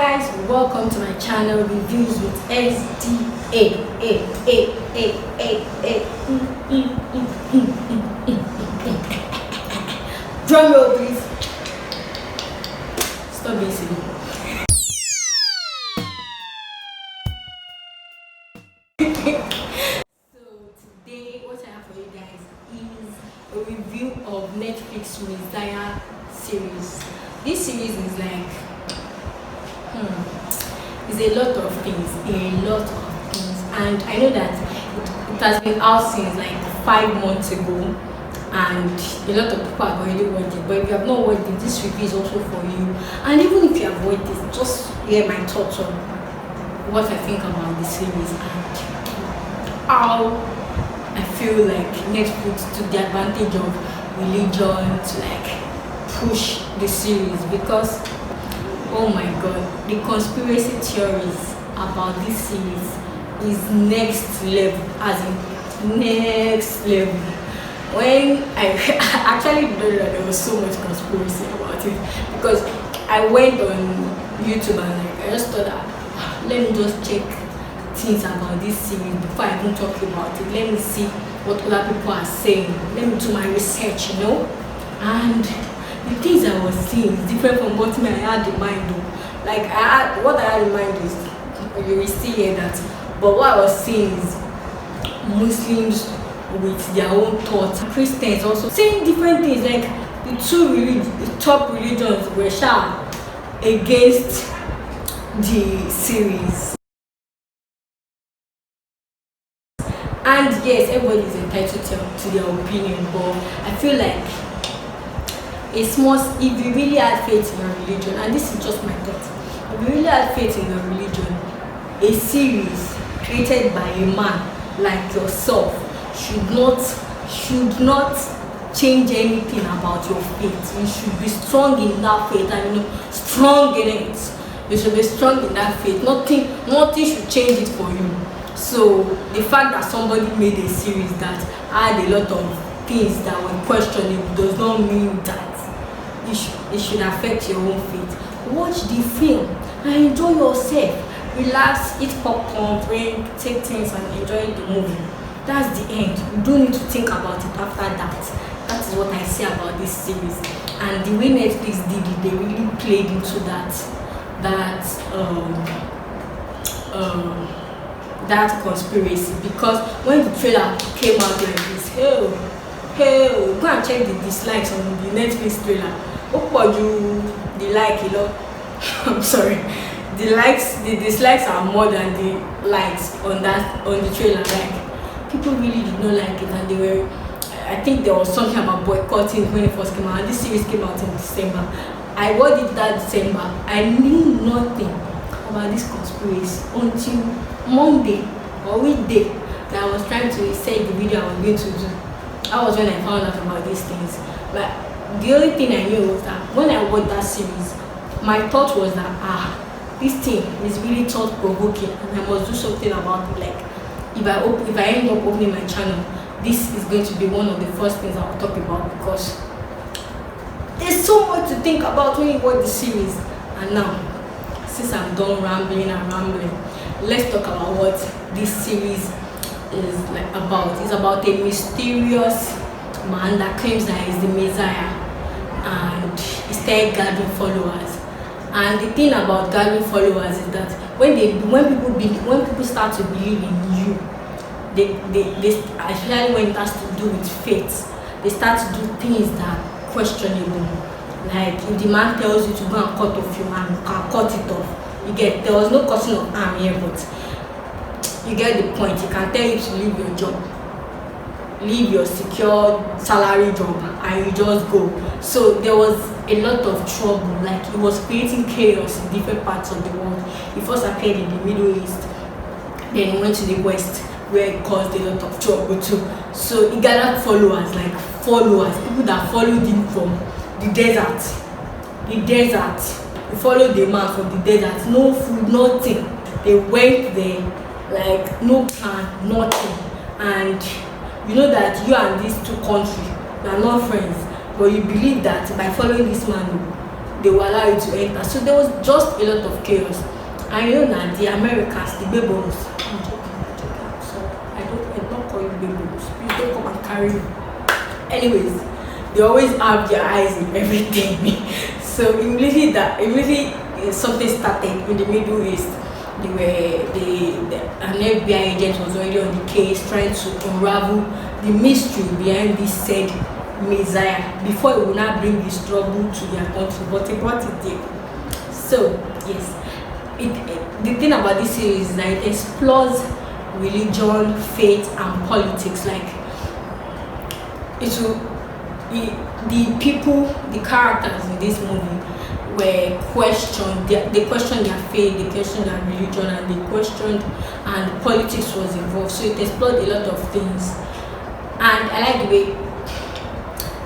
guys, welcome to my channel Reviews with SDA. Drum roll please. Stop being silly. So today what I have for you guys is a review of Netflix Messiah series. This series is like it's a lot of things, and I know that it has been out since like 5 months ago, and a lot of people have already watched it. But if you have not watched it, this review is also for you. And even if you have watched it, just hear my thoughts on what I think about the series and how I feel like Netflix took the advantage of religion to like push the series, because oh my god, the conspiracy theories about this series is next level, as in next level. When I actually didn't know that there was so much conspiracy about it, because I went on YouTube and like I just thought that let me just check things about this series before I even talk about it. Let me see what other people are saying. Let me do my research, and the things I was seeing is different from what I had in mind though. Like what I had in mind is, you will see here that, but what I was seeing is Muslims with their own thoughts, Christians also saying different things. Like the top religions were against the series. And yes, everybody is entitled to their opinion, but I feel like if you really had faith in your religion, and this is just my thought, if you really had faith in your religion, a series created by a man like yourself should not change anything about your faith. You should be strong in that faith, and strong in it. You should be strong in that faith. Nothing should change it for you. So the fact that somebody made a series that had a lot of things that were questionable does not mean that it should affect your own faith. Watch the film and enjoy yourself. Relax, eat popcorn, drink, take things and enjoy the movie. That's the end. You don't need to think about it after that. That is what I say about this series. And the way Netflix did it, they really played into that conspiracy, because when the trailer came out like this, hell, go and check the dislikes on the Netflix trailer. What you like a lot? I'm sorry, the dislikes are more than the likes on the trailer. Like, people really did not like it, and I think there was something about boycotting when it first came out. And this series came out in December. I watched it that December. I knew nothing about this conspiracy until Monday or weekday that I was trying to research the video I was going to do. That was when I found out about these things. But the only thing I knew was that when I watched that series, my thought was that this thing is really thought-provoking, and I must do something about it. Like, if I end up opening my channel, this is going to be one of the first things I will talk about, because there's so much to think about when you watch the series. And now, since I'm done rambling, let's talk about what this series is about. It's about a mysterious man that claims that he's the Messiah, and he started gathering followers. And the thing about gathering followers is that when people start to believe in you, they especially when it has to do with faith, they start to do things that are questionable. Like, if the man tells you to go and cut off your arm, you can cut it off. There was no cutting of arm here, but you get the point. He can tell you to leave your job, leave your secure salary job, and you just go. So there was a lot of trouble. Like, it was creating chaos in different parts of the world. It first appeared in the Middle East, then it went to the West, where it caused a lot of trouble too. So he gathered followers, people that followed him from the desert. We followed the man from the desert. No food, nothing. They went there, like, no plan, nothing. And you know that you and these two countries are not friends, but you believe that by following this man, they will allow you to enter. So there was just a lot of chaos. And you know that the Americans, the babos, I'm joking, so I don't call you babos, please don't come and carry me. Anyways, they always have their eyes in everything. So immediately something started in the Middle East. An FBI agent was already on the case trying to unravel the mystery behind this said Messiah before it will not bring this trouble to their country, but it brought it there. So yes, the thing about this series is that it explores religion, faith, and politics. Like the people, the characters in this movie were questioned. They questioned their faith, they questioned their religion, and they questioned, and politics was involved. So it explored a lot of things, and I like the way.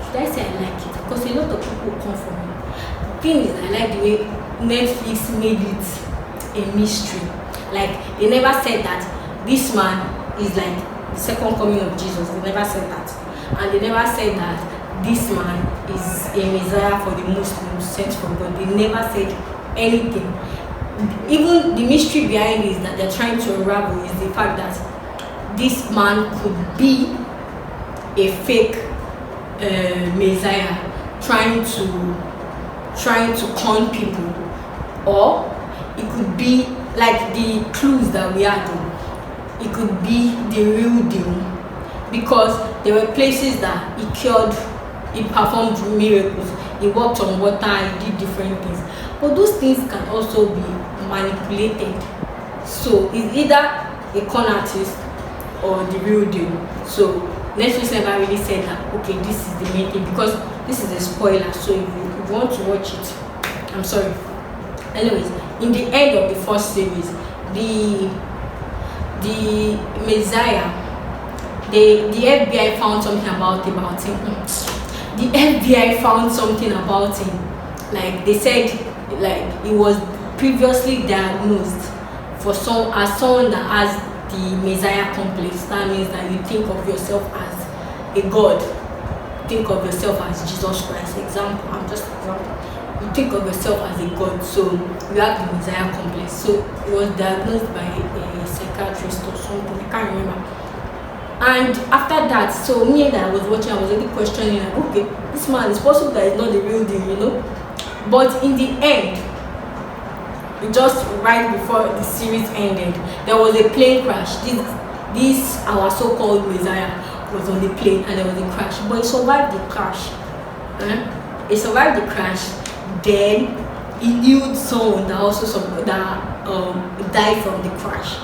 Should I say I like it? Because a lot of people come from it. The thing is, I like the way Netflix made it a mystery. Like they never said that this man is like the second coming of Jesus. They never said that, and they never said that this man is a Messiah for the Muslims sent from God. They never said anything. Even the mystery behind it is that they're trying to unravel is the fact that this man could be a fake Messiah trying to con people, or it could be like the clues that we had. It could be the real deal, because there were places that he cured. He performed miracles, he walked on water, he did different things. But those things can also be manipulated. So it's either a con artist or the real deal. So Netflix never really said that, okay, this is the main thing, because this is a spoiler. So if you want to watch it, I'm sorry. Anyways, in the end of the first series, the Messiah, the FBI found something about him. The FBI found something about him. Like they said, like he was previously diagnosed as someone that has the Messiah complex. That means that you think of yourself as a god. Think of yourself as Jesus Christ. I'm just example. You think of yourself as a god, so you have the Messiah complex. So he was diagnosed by a psychiatrist or something. I can't remember. And after that, so me that I was watching, I was really questioning, like, okay, this man, it's possible that it's not the real deal, you know. But in the end, just right before the series ended, there was a plane crash. This our so-called Messiah was on the plane, and there was a crash, but he survived the crash. He survived the crash. Then he knew someone that also died from the crash.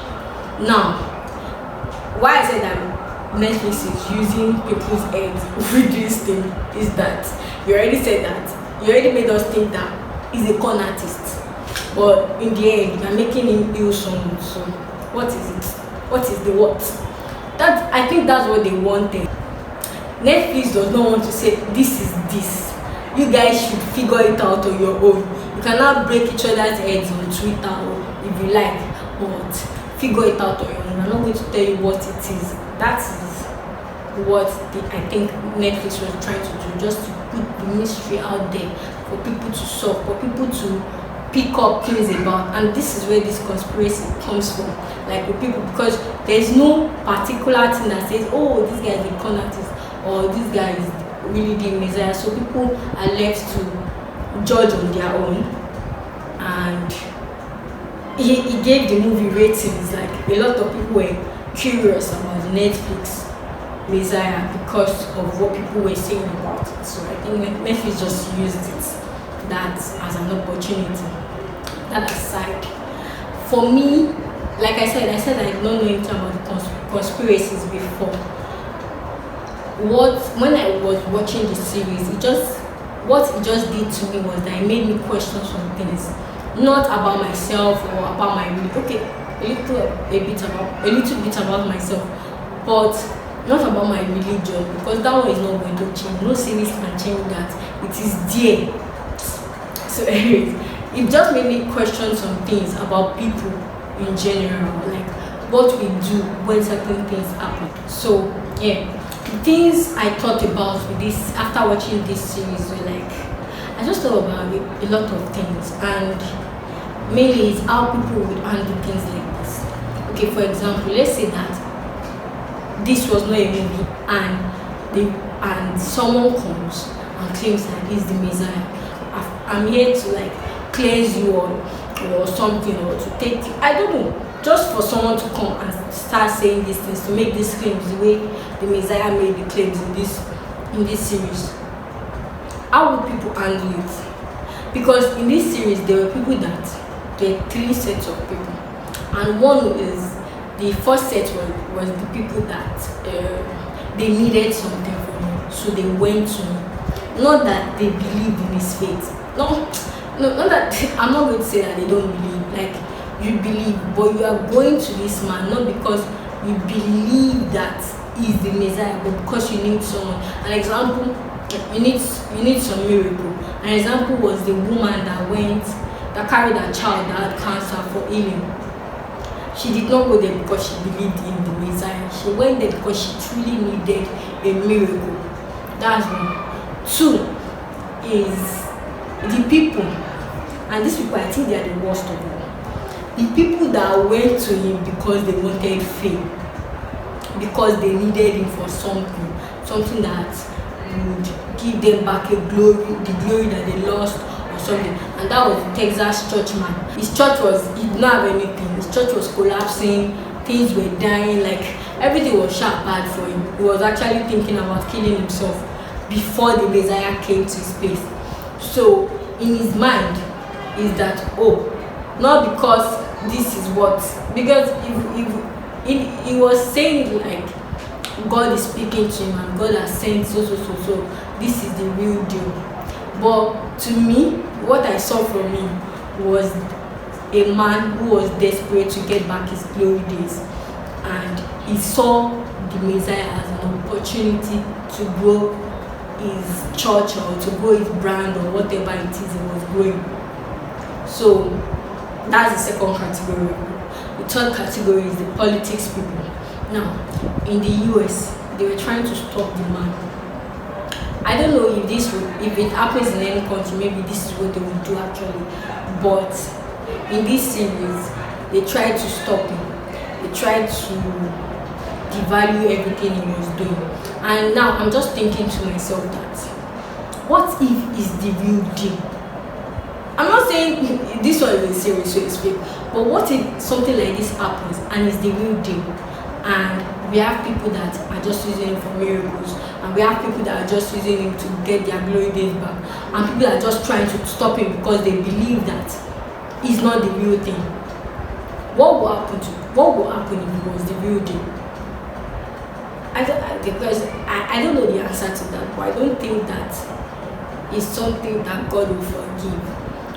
Now, why I said that Netflix is using people's heads with this thing is that you already said that. You already made us think that he's a con artist. But in the end, you're making him ill someone. So what is it? What is the what? I think that's what they wanted. Netflix does not want to say this is this. You guys should figure it out on your own. You cannot break each other's heads on Twitter or if you like, but figure it out on your own. I'm not going to tell you what it is. That is what I think Netflix was trying to do, just to put the mystery out there for people to solve, for people to pick up things about. And this is where this conspiracy comes from, like with people, because there's no particular thing that says, oh, this guy is a con artist or this guy is really the Messiah. So people are left to judge on their own. And he gave the movie ratings. Like a lot of people were curious about Netflix Messiah because of what people were saying about it. So I think Netflix just used it that as an opportunity. That aside, for me, like I said I don't know anything about the conspiracies before. When I was watching the series, what it just did to me was that it made me question some things, not about myself or about my a little bit about myself, but not about my religion, because that one is not going to change. No series can change that. It is there. So anyways, it just made me question some things about people in general, like what we do when certain things happen. So yeah, the things I thought about with this after watching this series were like, I just thought about a lot of things, and mainly it's how people would handle things like this. Okay, for example, let's say that this was not a movie, and someone comes and claims that he's the Messiah. I'm here to like cleanse you or something, or to take you. I don't know. Just for someone to come and start saying these things, to make these claims the way the Messiah made the claims in this series. How would people handle it? Because in this series there were people there were 3 sets of people, and one is the first set was the people that they needed something from him, so they went to him. Not that they believed in his faith. No, not that I'm not going to say that they don't believe. Like, you believe, but you are going to this man not because you believe that he's the Messiah, but because you need someone. An example, you need some miracle. An example was the woman that carried a child that had cancer for healing. She did not go there because she believed in the Messiah. She went there because she truly needed a miracle. That's one. 2 is the people, and these people, I think they are the worst of all. The people that went to him because they wanted fame, because they needed him for something that would give them back the glory that they lost or something. And that was the Texas church man. His church he did not have anything. His church was collapsing, things were dying, like everything was sharp bad for him. He was actually thinking about killing himself before the Messiah came to his place. So in his mind is that, not because this is what, because if he was saying like God is speaking to him and God has sent so this is the real deal. But to me, what I saw from him was a man who was desperate to get back his glory days, and he saw the Messiah as an opportunity to grow his church or to grow his brand or whatever it is he was growing. So that's the second category. The third category is the politics people. Now, in the US, they were trying to stop the man. I don't know if it happens in any country, maybe this is what they will do actually. But in this series, they tried to stop him. They tried to devalue everything he was doing. And now I'm just thinking to myself that, what if it's the real deal? I'm not saying this one is a series, so to speak, but what if something like this happens and it's the real deal, and we have people that are just using him for miracles, and we have people that are just using him to get their glory days back, and people are just trying to stop him because they believe that it's not the real thing? What will happen if it was the real deal? I don't know the answer to that, but I don't think that is something that God will forgive,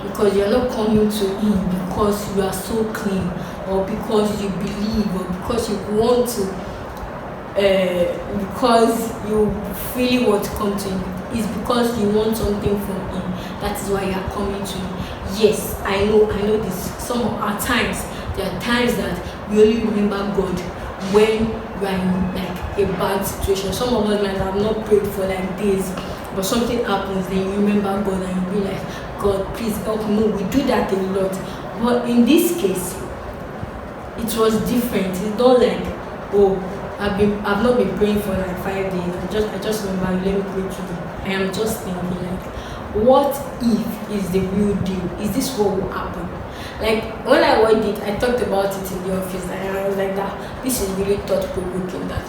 because you're not coming to him because you are so clean, or because you believe, or because you want to, because you really want to come to him. It's because you want something from him. That is why you are coming to him. Yes, I know this. Some of our times, there are times that we only remember God when we are in like a bad situation. Some of us might have not prayed for like days, but something happens, then you remember God and you be like, God, please help me. No, we do that a lot. But in this case, it was different. It's not like, I've not been praying for like 5 days. I just remember, let me pray today. I am just thinking like, what if is the real deal? Is this what will happen? Like, when I watched it, I talked about it in the office, and I was like, that this is really thought-provoking, that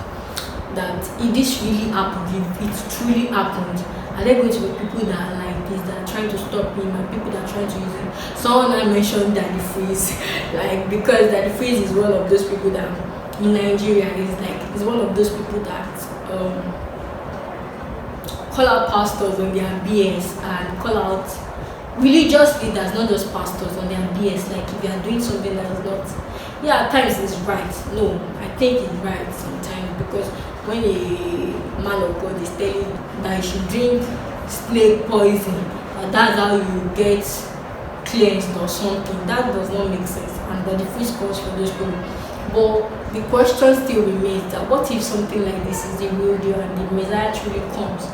if this really happened, if it truly happened, are there going to be people that are like this, that are trying to stop him, and people that are trying to use him? Someone I mentioned Daddy Freeze, like, because Daddy Freeze is one of those people that in Nigeria is one of those people that call out pastors on their BS, and call out religious leaders, not just pastors, on their BS. Like, if they are doing something that is not, at times it's right. No, I think it's right sometimes, because when a man of God is telling you that you should drink snake poison, and that's how you get cleansed or something, that does not make sense, and that the fish comes for those people. But the question still remains that what if something like this is the real deal, and the Messiah truly comes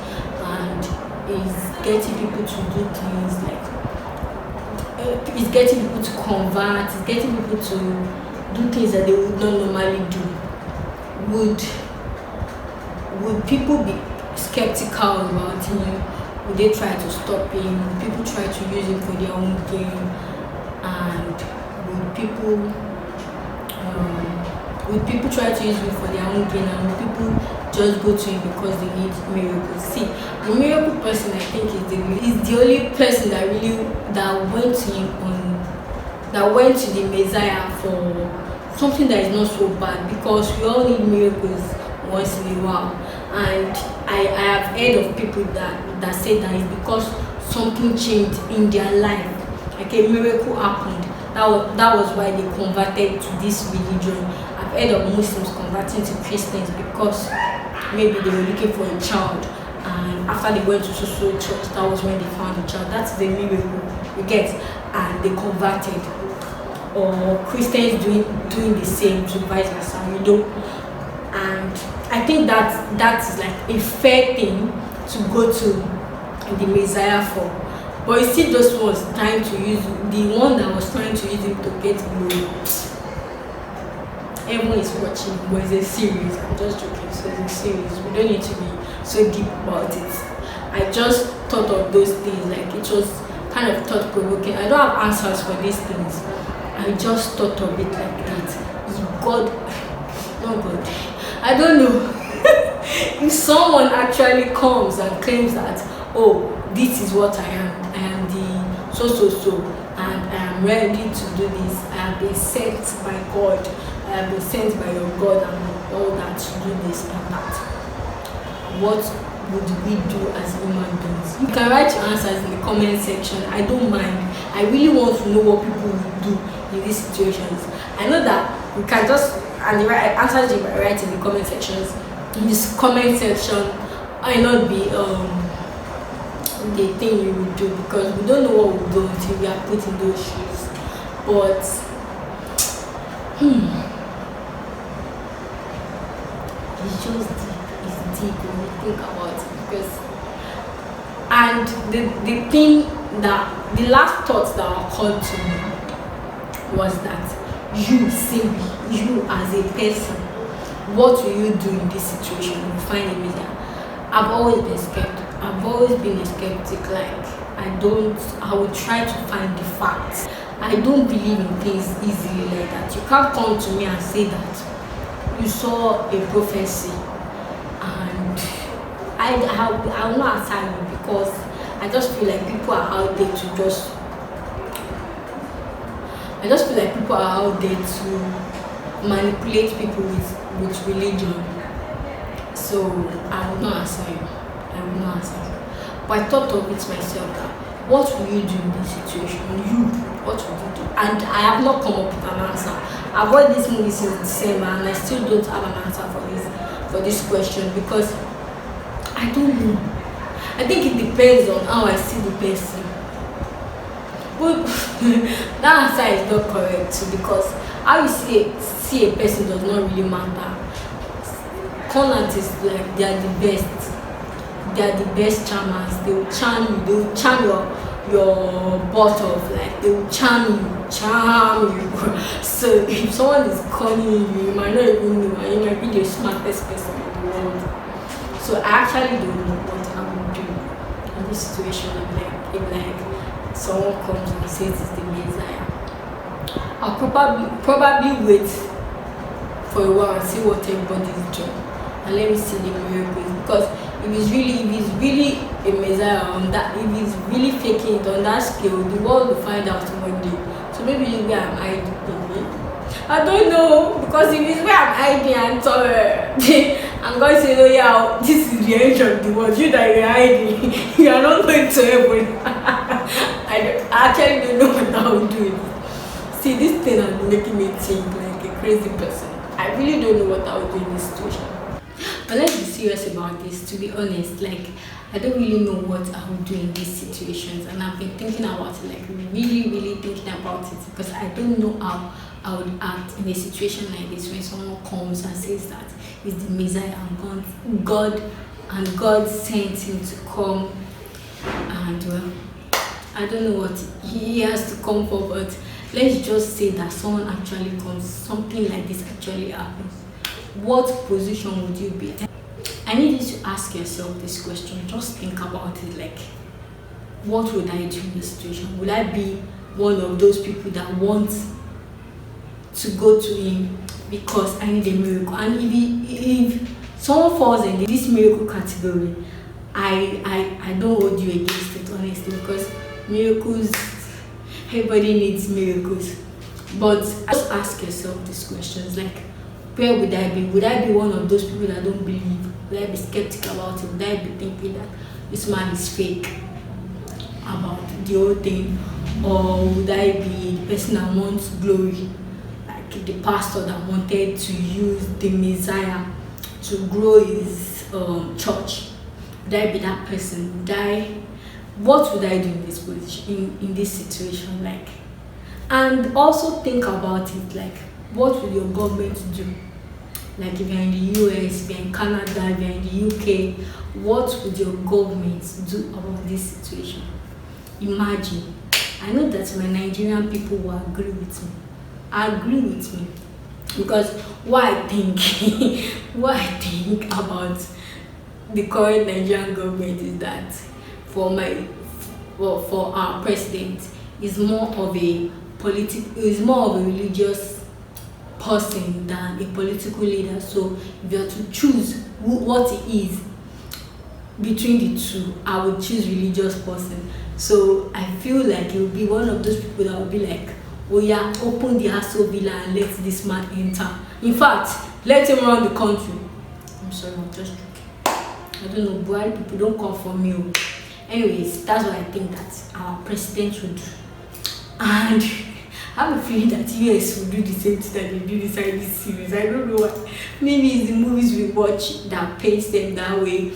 and is getting people to do things like it's getting people to convert, it's getting people to do things that they would not normally do. Would people be skeptical about him? Would they try to stop him? Would people try to use him for their own gain? And would people try to use him for their own gain? And would people just go to him because they need miracles? See, the miracle person, I think, is the only person that went to the Messiah for something that is not so bad, because we all need miracles once in a while. And I have heard of people that say that it's because something changed in their life, like a miracle happened. That was why they converted to this religion. I've heard of Muslims converting to Christians because maybe they were looking for a child, and after they went to social church, that was when they found a child. That's the miracle you get, and they converted. Or Christians doing the same to vice versa, and I think that is like a fair thing to go to the Messiah for. But you see those ones trying to use the one that was trying to use him to get glory. Everyone is watching, but it's a series. I'm just joking, so it's a series. We don't need to be so deep about it. I just thought of those things, like it was kind of thought provoking. I don't have answers for these things. I just thought of it like that. If God, no God, I don't know. If someone actually comes and claims that, oh, this is what I am the so, and I am ready to do this, I have been sent by God, I have been sent by your God and all that to do this and that, what would we do as human beings? You can write your answers in the comment section. I don't mind. I really want to know what people would do in these situations. I know that you can just answers you by writing in the comment sections. In this comment section might not be the thing you would do, because we don't know what we'll do until we are put in those shoes. But it's just deep when you think about it, because and the thing that the last thought that occurred to me was that you as a person, what will you do in this situation? You find a Messiah. I've always been skeptical. I've always been a skeptic. Like I would try to find the facts. I don't believe in things easily like that. You can't come to me and say that you saw a prophecy and I will not answer you, because I just feel like people are out there to just manipulate people with religion. So I will not answer you. But I thought of it myself that what will you do in this situation? What would you do? And I have not come up with an answer. I've watched this movie since December and I still don't have an answer for this question, because I don't know. I think it depends on how I see the person. But that answer is not correct too, because how you see a person does not really matter. Conant is like they are the best. They are the best charmers. They will charm you. They will charm your butt off. Like they will charm you. So if someone is calling you, you might not even know, and you might be the smartest person in the world. So I actually don't know what I would do in this situation. If someone comes and says it's the Messiah, I'll probably wait for a while and see what everybody is doing, and let me see the miracles. Because if it's really a Messiah on that, if he's really faking it on that scale, the world will find out one day. So maybe it's where I'm hiding. I don't know, because if it's where I'm hiding and so I'm going to say, oh yeah, this is the end of the world. You that you're hiding, you are not going to heaven. I actually don't know what I will do. See, this thing has been making me think like a crazy person. I really don't know what I would do in this situation. But let's be serious about this. To be honest, like I don't really know what I would do in these situations, and I've been thinking about it, like really thinking about it, because I don't know how I would act in a situation like this when someone comes and says that he's the Messiah and God sent him to come And well, I don't know what he has to come for, but let's just say that someone actually comes, something like this actually happens. What position would you be? I need you to ask yourself this question. Just think about it, like, what would I do in this situation? Would I be one of those people that want to go to him because I need a miracle? And if someone falls in this miracle category, I don't hold you against it, honestly, because miracles, everybody needs miracles. But just ask yourself these questions, like, where would I be? Would I be one of those people that don't believe? Would I be skeptical about it? Would I be thinking that this man is fake about the whole thing? Or would I be the person that wants glory, like the pastor that wanted to use the Messiah to grow his church? Would I be that person? What would I do in this position, in this situation? Like, and also think about it, like, what will your government do? Like, if you're in the US, if you're in Canada, if you're in the UK, what would your government do about this situation? Imagine. I know that my Nigerian people will agree with me. Agree with me. Because what I think about the current Nigerian government is that for our president is more of a religious person than a political leader. So if you are to choose what he is between the two, I would choose religious person. So I feel like he will be one of those people that will be like, oh yeah, open the Aso Villa and let this man enter. In fact, let him run the country. I'm sorry, I'm just joking. I don't know, Buhari people don't come for me. Anyways, that's what I think that our president would do. And I have a feeling that US will do the same thing that they do inside this series. I don't know why. Maybe it's the movies we watch that paints them that way.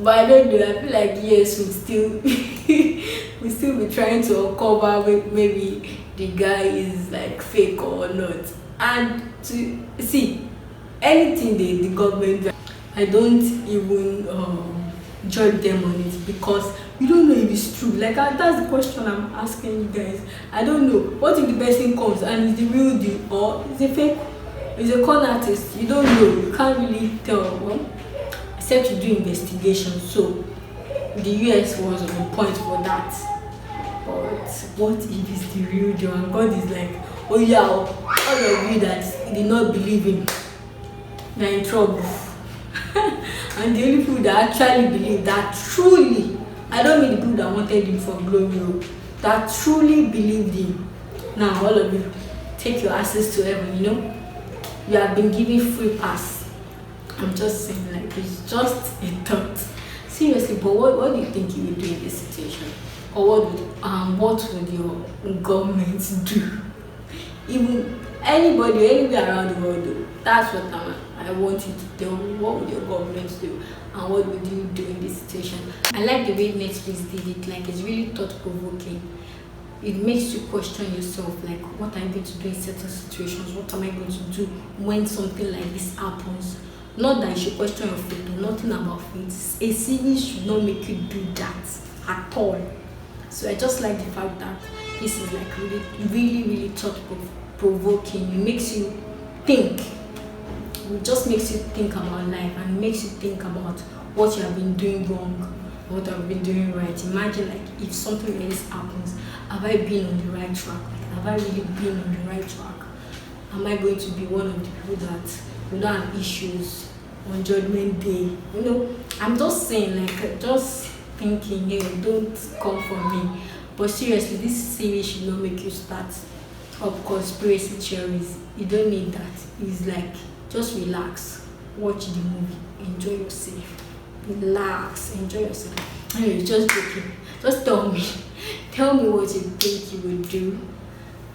But I don't know. I feel like US will still be trying to uncover maybe the guy is like fake or not. And to see anything the government does, I don't even judge them on it, because you don't know if it's true. Like, that's the question I'm asking you guys. I don't know. What if the person comes and it's the real deal, or it's a fake, it's a con artist? You don't know. You can't really tell. Well, except you do investigation. So the US was on the point for that. But what if it's the real deal and God is like, oh yeah, all of you that did not believe him, they're in trouble. And the only people that actually believe, that truly, I don't mean the people that wanted him for glory, that truly believed him. Now all of you, take your asses to heaven. You know, you have been given free pass. I'm just saying, like, it's just a thought. Seriously, but what do you think you would do in this situation? Or what would your government do? Even anybody, anywhere around the world, though. That's what I want you to tell me. What would your government do? And what would you do in this situation? I like the way Netflix did it. Like, it's really thought-provoking. It makes you question yourself, like, what am I going to do in certain situations? What am I going to do when something like this happens? Not that you should question your faith, nothing about faith. A series should not make you do that at all. So I just like the fact that this is like really thought-provoking. It makes you think. It just makes you think about life, and makes you think about what you have been doing wrong, what you have been doing right. Imagine, like, if something like this happens, have I been on the right track? Like, have I really been on the right track? Am I going to be one of the people that will not have issues on Judgment Day? You know, I'm just saying, like, just thinking, hey, don't come for me. But seriously, this series should not make you start up conspiracy theories. You don't need that. It's like, just relax, watch the movie, enjoy yourself, relax, enjoy yourself. Anyway, just joking. Just tell me what you think you would do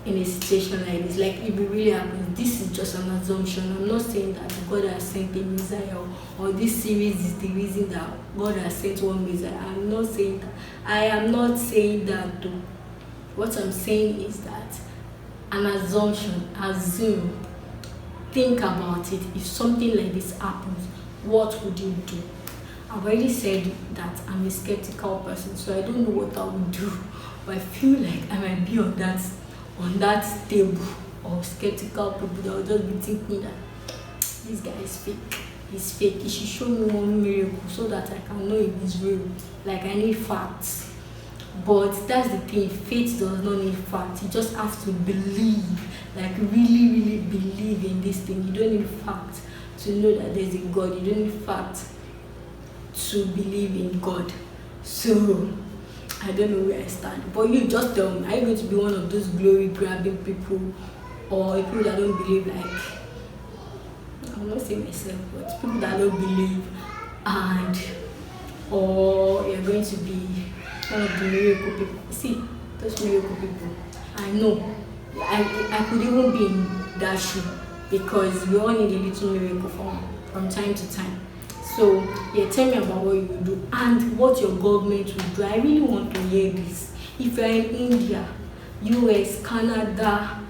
in a situation like this. Like, if it really happens, this is just an assumption. I'm not saying that God has sent a Messiah, or this series is the reason that God has sent one Messiah. I'm not saying that. I am not saying that though. What I'm saying is that an assumption, assume, think about it. If something like this happens, what would you do? I've already said that I'm a skeptical person, so I don't know what I would do. But I feel like I might be on that table of skeptical people that will just be thinking that this guy is fake. He's fake. He should show me one miracle so that I can know if it's real. Like I need facts. But that's the thing, faith does not need facts. You just have to believe, like really, really believe in this thing. You don't need facts to know that there's a God. You don't need facts to believe in God. So I don't know where I stand. But you just tell me, are you going to be one of those glory grabbing people, or people that don't believe, like I'm not saying myself, but people that don't believe, and or you're going to be one of the miracle people? See, those miracle people, I know I could even be in that shoe, because we all need a little miracle from time to time. So yeah, tell me about what you will do and what your government will do. I really want to hear this. If you're in India, US, Canada,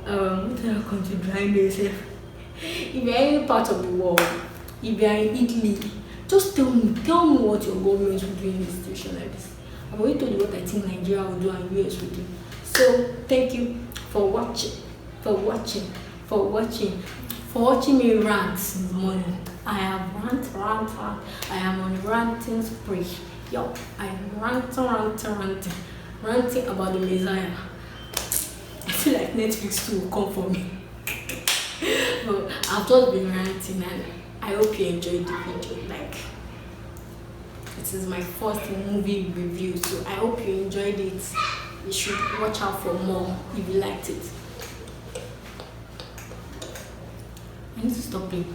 what other country do I know yourself? If you're in any part of the world, if you're in Italy, just tell me what your government will do in a situation like this. I've already told you what I think Nigeria will do and US will do. So thank you for watching me rant this morning. I have rant. I am on ranting spree. Yo, I am ranting about the Messiah. I feel like Netflix too will come for me. But I've just been ranting, and I hope you enjoyed the video. Like, it is my first movie review, so I hope you enjoyed it. You should watch out for more if you liked it. I need to stop playing.